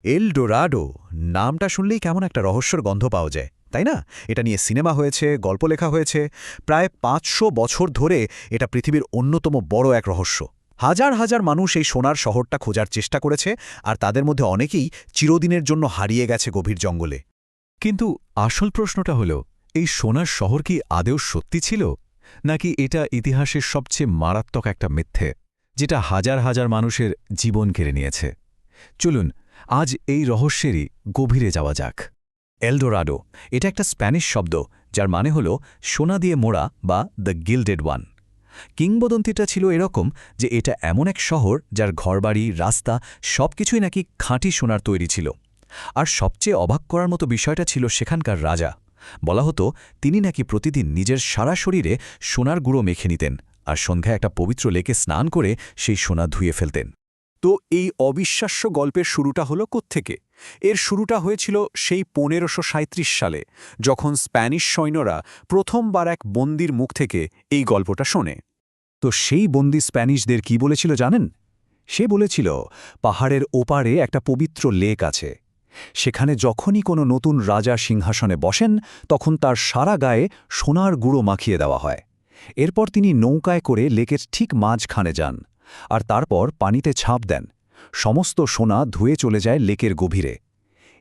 এল Dorado নামটা শুনলেই কেমন একটা রহস্যর গন্ধ পাওয়া যায়, তাই না? এটা নিয়ে সিনেমা হয়েছে, গল্প লেখা হয়েছে। প্রায় ৫০০ বছর ধরে এটা পৃথিবীর অন্যতম বড় এক রহস্য। হাজার হাজার মানুষ এই সোনার শহরটা খোঁজার চেষ্টা করেছে, আর তাদের মধ্যে অনেকেই চিরদিনের জন্য হারিয়ে গেছে গভীর জঙ্গলে। কিন্তু আসল প্রশ্নটা হল, এই সোনার শহর কি আদেও সত্যি ছিল, নাকি এটা ইতিহাসের সবচেয়ে মারাত্মক একটা মিথ্যে, যেটা হাজার হাজার মানুষের জীবন কেড়ে নিয়েছে? চলুন আজ এই রহস্যেরই গভীরে যাওয়া যাক। এলডোরাডো এটা একটা স্প্যানিশ শব্দ, যার মানে হল সোনা দিয়ে মোড়া বা দ্য গিল্ডেড ওয়ান। কিংবদন্তিটা ছিল এরকম যে এটা এমন এক শহর যার ঘরবাড়ি, রাস্তা সবকিছুই নাকি খাঁটি সোনার তৈরি ছিল। আর সবচেয়ে অবাক করার মতো বিষয়টা ছিল সেখানকার রাজা। বলা হতো তিনি নাকি প্রতিদিন নিজের সারা শরীরে সোনার গুঁড়ো মেখে নিতেন, আর সন্ধ্যায় একটা পবিত্র লেকে স্নান করে সেই সোনা ধুয়ে ফেলতেন। তো এই অবিশ্বাস্য গল্পের শুরুটা হলো কোত্থেকে? এর শুরুটা হয়েছিল সেই ১৫৩৭ সালে, যখন স্প্যানিশ সৈন্যরা প্রথমবার এক বন্দির মুখ থেকে এই গল্পটা শোনে। তো সেই বন্দি স্প্যানিশদের কি বলেছিল জানেন? সে বলেছিল, পাহাড়ের ওপারে একটা পবিত্র লেক আছে। সেখানে যখনই কোনো নতুন রাজা সিংহাসনে বসেন, তখন তার সারা গায়ে সোনার গুঁড়ো মাখিয়ে দেওয়া হয়। এরপর তিনি নৌকায় করে লেকের ঠিক মাঝখানে যান, আর তারপর পানিতে ঝাঁপ দেন। সমস্ত সোনা ধুয়ে চলে যায় লেকের গভীরে।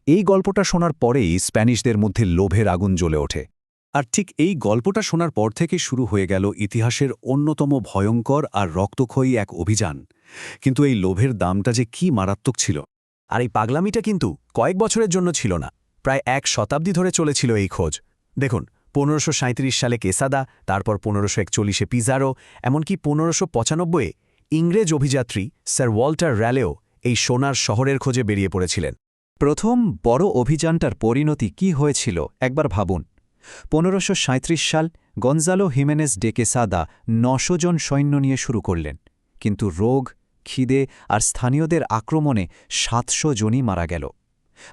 এই গল্পটা শোনার পরেই স্প্যানিশদের মধ্যে লোভের আগুন জ্বলে ওঠে। আর ঠিক এই গল্পটা শোনার পর থেকে শুরু হয়ে গেল ইতিহাসের অন্যতম ভয়ঙ্কর আর রক্তক্ষয়ী এক অভিযান। কিন্তু এই লোভের দামটা যে কি মারাত্মক ছিল! আর এই পাগলামিটা কিন্তু কয়েক বছরের জন্য ছিল না, প্রায় এক শতাব্দী ধরে চলেছিল এই খোঁজ। দেখুন, ১৫৩৭ সালে কেসাদা, তারপর ১৫৪১-এ পিজারো, এমনকি ১৫৯৫-এ ইংরেজ অভিযাত্রী স্যার ওয়াল্টার র্যালেও এই সোনার শহরের খোঁজে বেরিয়ে পড়েছিলেন। প্রথম বড় অভিযানটার পরিণতি কি হয়েছিল একবার ভাবুন। ১৫৩৭ সাল গঞ্জালো হিমেনেজ ডে কেসাদা ৯০০ জন সৈন্য নিয়ে শুরু করলেন, কিন্তু রোগ, খিদে আর স্থানীয়দের আক্রমণে ৭০০ জনই মারা গেল।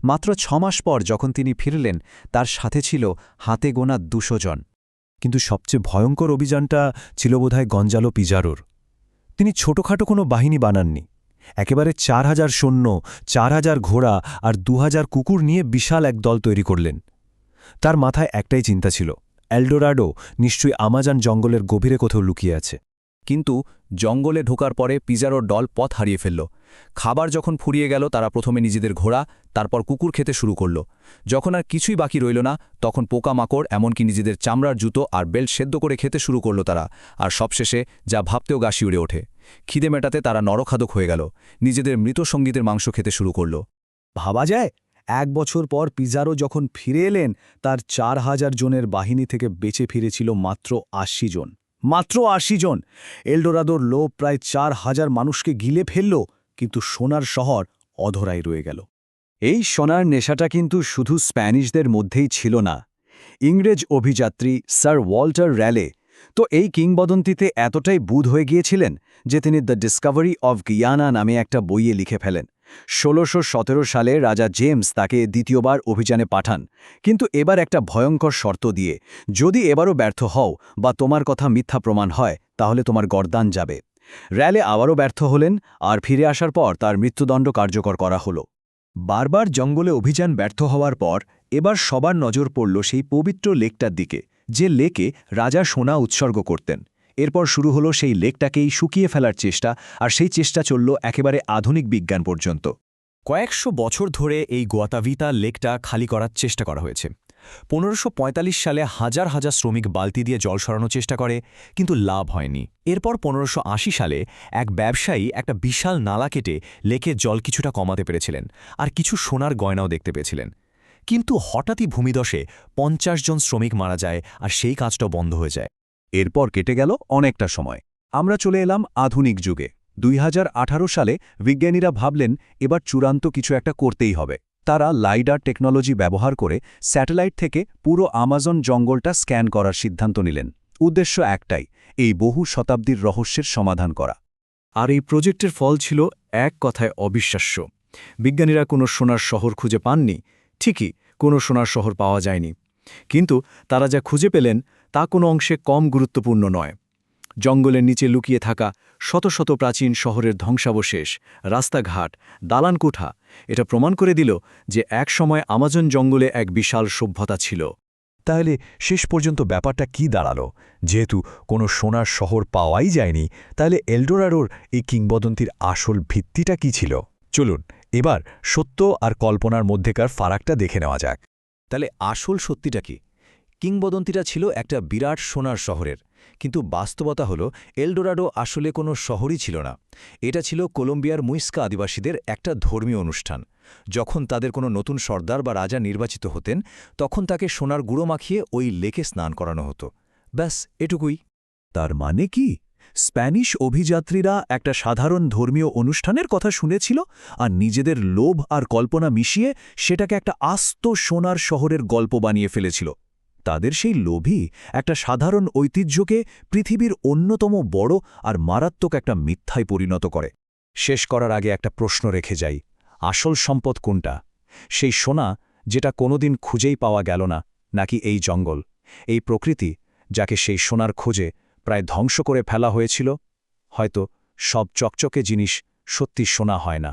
মাত্র ৬ মাস পর যখন তিনি ফিরলেন, তার সাথে ছিল হাতে গোনা ২০০ জন। কিন্তু সবচেয়ে ভয়ঙ্কর অভিযানটা ছিল বোধহয় গঞ্জালো পিজারোর। তিনি ছোটখাটো কোনো বাহিনী বানাননি, একেবারে ৪,০০০ সৈন্য, ৪,০০০ ঘোড়া আর ২,০০০ কুকুর নিয়ে বিশাল এক দল তৈরি করলেন। তার মাথায় একটাই চিন্তা ছিল, এলডোরাডো নিশ্চয়ই আমাজন জঙ্গলের গভীরে কোথাও লুকিয়ে আছে। কিন্তু জঙ্গলে ঢোকার পরে পিজারোর দল পথ হারিয়ে ফেলল। খাবার যখন ফুরিয়ে গেল, তারা প্রথমে নিজেদের ঘোড়া, তারপর কুকুর খেতে শুরু করল। যখন আর কিছুই বাকি রইল না, তখন পোকামাকড়, এমনকি নিজেদের চামড়ার জুতো আর বেল্ট সেদ্ধ করে খেতে শুরু করল তারা। আর সবশেষে যা ভাবতেও গা শিউরে ওঠে, খিদে মেটাতে তারা নরখাদক হয়ে গেল, নিজেদের মৃত সঙ্গীদের মাংস খেতে শুরু করল। ভাবা যায়, ১ বছর পর পিজারো যখন ফিরে এলেন, তার ৪,০০০ জনের বাহিনী থেকে বেঁচে ফিরেছিল মাত্র ৮০ জন। মাত্র ৮০ জন! এলডোরাদোর লোভ প্রায় ৪,০০০ মানুষকে গিলে ফেলল, কিন্তু সোনার শহর অধরাই রয়ে গেল। এই সোনার নেশাটা কিন্তু শুধু স্প্যানিশদের মধ্যেই ছিল না। ইংরেজ অভিযাত্রী স্যার ওয়াল্টার র্যালে তো এই কিংবদন্তিতে এতটাই বুঁদ হয়ে গিয়েছিলেন যে তিনি দ্য ডিসকভারি অব গিয়ানা নামে একটা বইয়ে লিখে ফেলেন। ১৬১৭ সালে রাজা জেমস তাকে দ্বিতীয়বার অভিযানে পাঠান, কিন্তু এবার একটা ভয়ঙ্কর শর্ত দিয়ে, যদি এবারও ব্যর্থ হও বা তোমার কথা মিথ্যা প্রমাণ হয়, তাহলে তোমার গর্দান যাবে। র্যালে আবারও ব্যর্থ হলেন, আর ফিরে আসার পর তার মৃত্যুদণ্ড কার্যকর করা হলো। বারবার জঙ্গলে অভিযান ব্যর্থ হওয়ার পর এবার সবার নজর পড়ল সেই পবিত্র লেকটার দিকে, যে লেকে রাজা সোনা উৎসর্গ করতেন। এরপর শুরু হলো সেই লেকটাকেই শুকিয়ে ফেলার চেষ্টা, আর সেই চেষ্টা চলল একেবারে আধুনিক বিজ্ঞান পর্যন্ত। কয়েকশো বছর ধরে এই গোয়াতাভিতা লেকটা খালি করার চেষ্টা করা হয়েছে। ১৫৪৫ সালে হাজার হাজার শ্রমিক বালতি দিয়ে জল সরানোর চেষ্টা করে, কিন্তু লাভ হয়নি। এরপর ১৫৮০ সালে এক ব্যবসায়ী একটা বিশাল নালা কেটে লেকের জল কিছুটা কমাতে পেরেছিলেন, আর কিছু সোনার গয়নাও দেখতে পেয়েছিলেন। কিন্তু হঠাৎই ভূমিধসে ৫০ জন শ্রমিক মারা যায়, আর সেই কাজটা বন্ধ হয়ে যায়। এরপর কেটে গেল অনেকটা সময়। আমরা চলে এলাম আধুনিক যুগে। ২০১৮ সালে বিজ্ঞানীরা ভাবলেন এবার চূড়ান্ত কিছু একটা করতেই হবে। তারা লাইডার টেকনোলজি ব্যবহার করে স্যাটেলাইট থেকে পুরো আমাজন জঙ্গলটা স্ক্যান করার সিদ্ধান্ত নিলেন। উদ্দেশ্য একটাই, এই বহু শতাব্দীর রহস্যের সমাধান করা। আর এই প্রজেক্টের ফল ছিল এক কথায় অবিশ্বাস্য। বিজ্ঞানীরা কোনো সোনার শহর খুঁজে পাননি, ঠিকই, কোনো সোনার শহর পাওয়া যায়নি, কিন্তু তারা যা খুঁজে পেলেন তা কোনো অংশে কম গুরুত্বপূর্ণ নয়। জঙ্গলের নিচে লুকিয়ে থাকা শত শত প্রাচীন শহরের ধ্বংসাবশেষ, রাস্তাঘাট, দালানকোঠা এটা প্রমাণ করে দিল যে একসময় আমাজন জঙ্গলে এক বিশাল সভ্যতা ছিল। তাহলে শেষ পর্যন্ত ব্যাপারটা কি দাঁড়ালো? যেহেতু কোনো সোনার শহর পাওয়াই যায়নি, তাহলে এলডোরাডোর এই কিংবদন্তির আসল ভিত্তিটা কি ছিল? চলুন এবার সত্য আর কল্পনার মধ্যেকার ফারাকটা দেখে নেওয়া যাক। তাহলে আসল সত্যিটা কি? কিংবদন্তিটা ছিল একটা বিরাট সোনার শহরের, কিন্তু বাস্তবতা হলো এলডোরাডো আসলে কোনো শহরই ছিল না। এটা ছিল কলম্বিয়ার মুইস্কা আদিবাসীদের একটা ধর্মীয় অনুষ্ঠান। যখন তাদের কোনো নতুন সর্দার বা রাজা নির্বাচিত হতেন, তখন তাকে সোনার গুঁড়ো মাখিয়ে ওই লেকে স্নান করানো হতো। ব্যাস এটুকুই। তার মানে কি স্প্যানিশ অভিযাত্রীরা একটা সাধারণ ধর্মীয় অনুষ্ঠানের কথা শুনেছিল আর নিজেদের লোভ আর কল্পনা মিশিয়ে সেটাকে একটা আস্ত সোনার শহরের গল্প বানিয়ে ফেলেছিল? তাদের সেই লোভই একটা সাধারণ ঐতিহ্যকে পৃথিবীর অন্যতম বড় আর মারাত্মক একটা মিথ্যায় পরিণত করে। শেষ করার আগে একটা প্রশ্ন রেখে যাই, আসল সম্পদ কোনটা? সেই সোনা যেটা কোনোদিন খুঁজেই পাওয়া গেল না, নাকি এই জঙ্গল, এই প্রকৃতি যাকে সেই সোনার খোঁজে প্রায় ধ্বংস করে ফেলা হয়েছিল? হয়তো সব চকচকে জিনিস সত্যি সোনা হয় না।